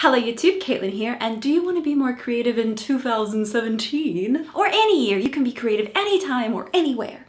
Hello YouTube, Kaitlyn here, and do you want to be more creative in 2017? Or any year, you can be creative anytime or anywhere.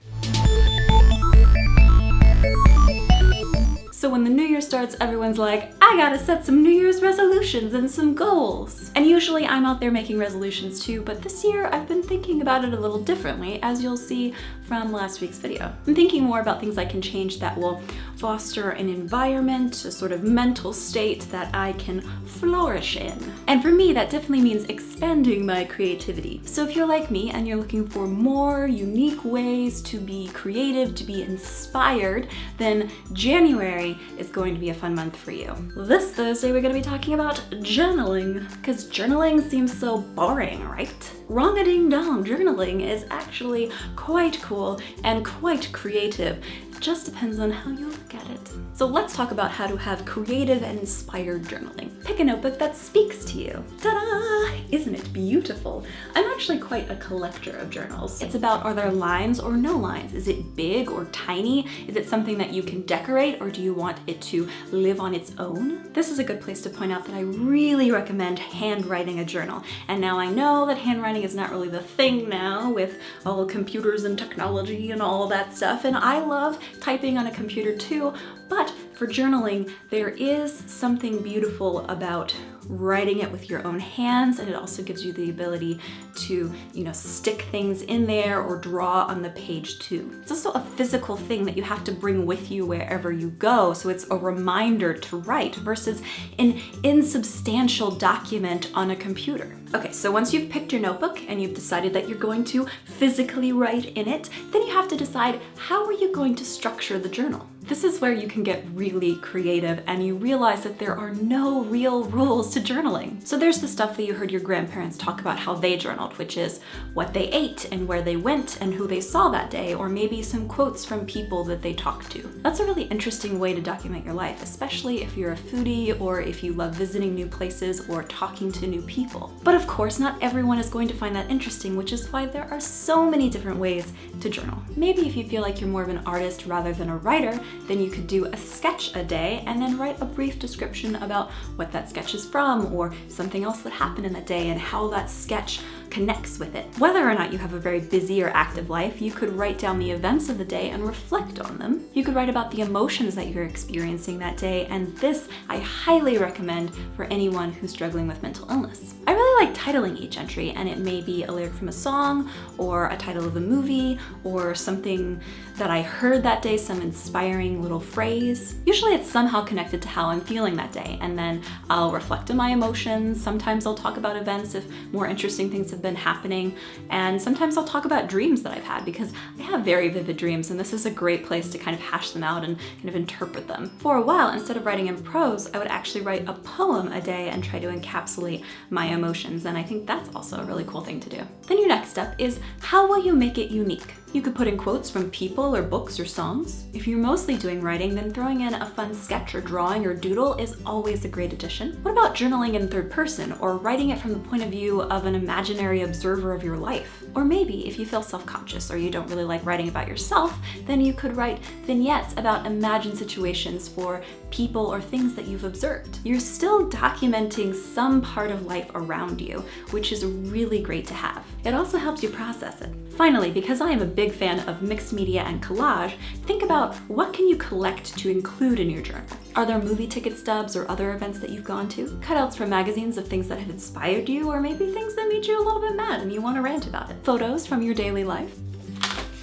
So when the new year starts, everyone's like, I gotta set some New Year's resolutions and some goals. And usually I'm out there making resolutions too, but this year I've been thinking about it a little differently, as you'll see from last week's video. I'm thinking more about things I can change that will foster an environment, a sort of mental state that I can flourish in. And for me, that definitely means expanding my creativity. So if you're like me and you're looking for more unique ways to be creative, to be inspired, then January is going to be a fun month for you. This Thursday, we're going to be talking about journaling, because journaling seems so boring, right? Wrong-a-ding-dong, journaling is actually quite cool and quite creative. It just depends on how you look at it. So let's talk about how to have creative and inspired journaling. Pick a notebook that speaks to you. Ta-da! Isn't it beautiful? I'm actually quite a collector of journals. It's about, are there lines or no lines? Is it big or tiny? Is it something that you can decorate, or do you want it to live on its own? This is a good place to point out that I really recommend handwriting a journal. And now I know that handwriting is not really the thing now with all computers and technology and all that stuff, and I love typing on a computer too, but for journaling, there is something beautiful about writing it with your own hands, and it also gives you the ability to, stick things in there or draw on the page too. It's also a physical thing that you have to bring with you wherever you go, so it's a reminder to write versus an insubstantial document on a computer. Okay, so once you've picked your notebook and you've decided that you're going to physically write in it, then you have to decide, how are you going to structure the journal? This is where you can get really creative and you realize that there are no real rules to journaling. So there's the stuff that you heard your grandparents talk about how they journaled, which is what they ate and where they went and who they saw that day, or maybe some quotes from people that they talked to. That's a really interesting way to document your life, especially if you're a foodie or if you love visiting new places or talking to new people. But of course, not everyone is going to find that interesting, which is why there are so many different ways to journal. Maybe if you feel like you're more of an artist rather than a writer, then you could do a sketch a day and then write a brief description about what that sketch is from or something else that happened in that day and how that sketch connects with it. Whether or not you have a very busy or active life, you could write down the events of the day and reflect on them. You could write about the emotions that you're experiencing that day, and this I highly recommend for anyone who's struggling with mental illness. I really like titling each entry, and it may be a lyric from a song or a title of a movie or something that I heard that day, some inspiring little phrase. Usually it's somehow connected to how I'm feeling that day, and then I'll reflect on my emotions. Sometimes I'll talk about events if more interesting things have been happening, and sometimes I'll talk about dreams that I've had, because I have very vivid dreams and this is a great place to kind of hash them out and kind of interpret them. For a while, instead of writing in prose, I would actually write a poem a day and try to encapsulate my emotions, and I think that's also a really cool thing to do. Then your next step is, how will you make it unique? You could put in quotes from people or books or songs. If you're mostly doing writing, then throwing in a fun sketch or drawing or doodle is always a great addition. What about journaling in third person, or writing it from the point of view of an imaginary observer of your life? Or maybe if you feel self-conscious or you don't really like writing about yourself, then you could write vignettes about imagined situations for people or things that you've observed. You're still documenting some part of life around you, which is really great to have. It also helps you process it. Finally, because I am a big fan of mixed media and collage, think about, what can you collect to include in your journal? Are there movie ticket stubs or other events that you've gone to? Cutouts from magazines of things that have inspired you, or maybe things that made you a little bit mad and you want to rant about it. Photos from your daily life.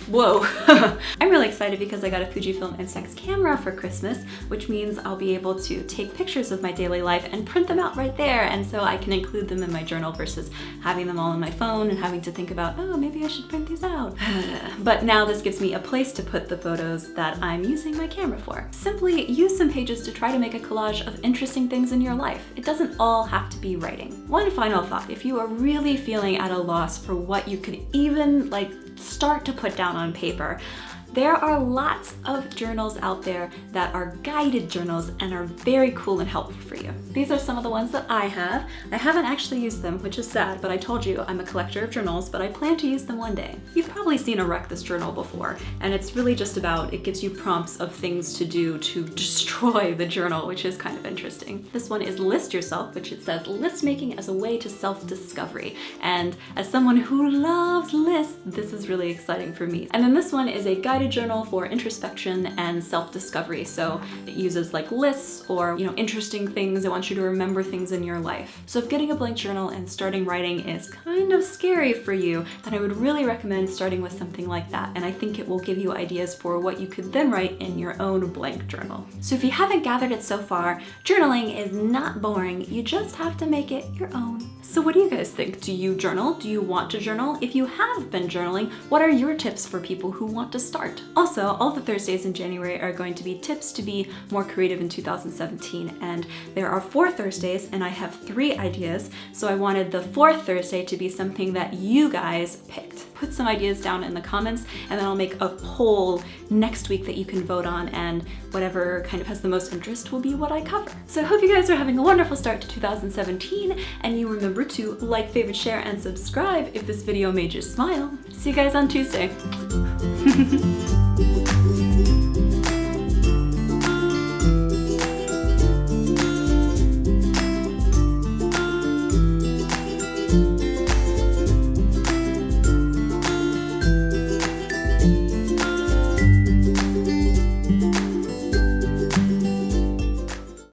Whoa. I'm really excited because I got a Fujifilm Instax camera for Christmas, which means I'll be able to take pictures of my daily life and print them out right there, and so I can include them in my journal versus having them all on my phone and having to think about, oh, maybe I should print these out. But now this gives me a place to put the photos that I'm using my camera for. Simply use some pages to try to make a collage of interesting things in your life. It doesn't all have to be writing. One final thought, if you are really feeling at a loss for what you could even start to put down on paper, There are lots of journals out there that are guided journals and are very cool and helpful for you. These are some of the ones that I have. I haven't actually used them, which is sad, but I told you I'm a collector of journals, but I plan to use them one day. You've probably seen a Wreck This Journal before, and it's really just about, it gives you prompts of things to do to destroy the journal, which is kind of interesting. This one is List Yourself, which it says list making as a way to self-discovery. And as someone who loves lists, this is really exciting for me. And then this one is a guided journal for introspection and self-discovery. So it uses like lists or, interesting things. It wants you to remember things in your life. So if getting a blank journal and starting writing is kind of scary for you, then I would really recommend starting with something like that. And I think it will give you ideas for what you could then write in your own blank journal. So if you haven't gathered it so far, journaling is not boring. You just have to make it your own. So what do you guys think? Do you journal? Do you want to journal? If you have been journaling, what are your tips for people who want to start? Also, all the Thursdays in January are going to be tips to be more creative in 2017, and there are 4 Thursdays and I have 3 ideas, so I wanted the 4th Thursday to be something that you guys picked. Put some ideas down in the comments and then I'll make a poll next week that you can vote on, and whatever kind of has the most interest will be what I cover. So I hope you guys are having a wonderful start to 2017, and you remember to like, favorite, share, and subscribe if this video made you smile. See you guys on Tuesday.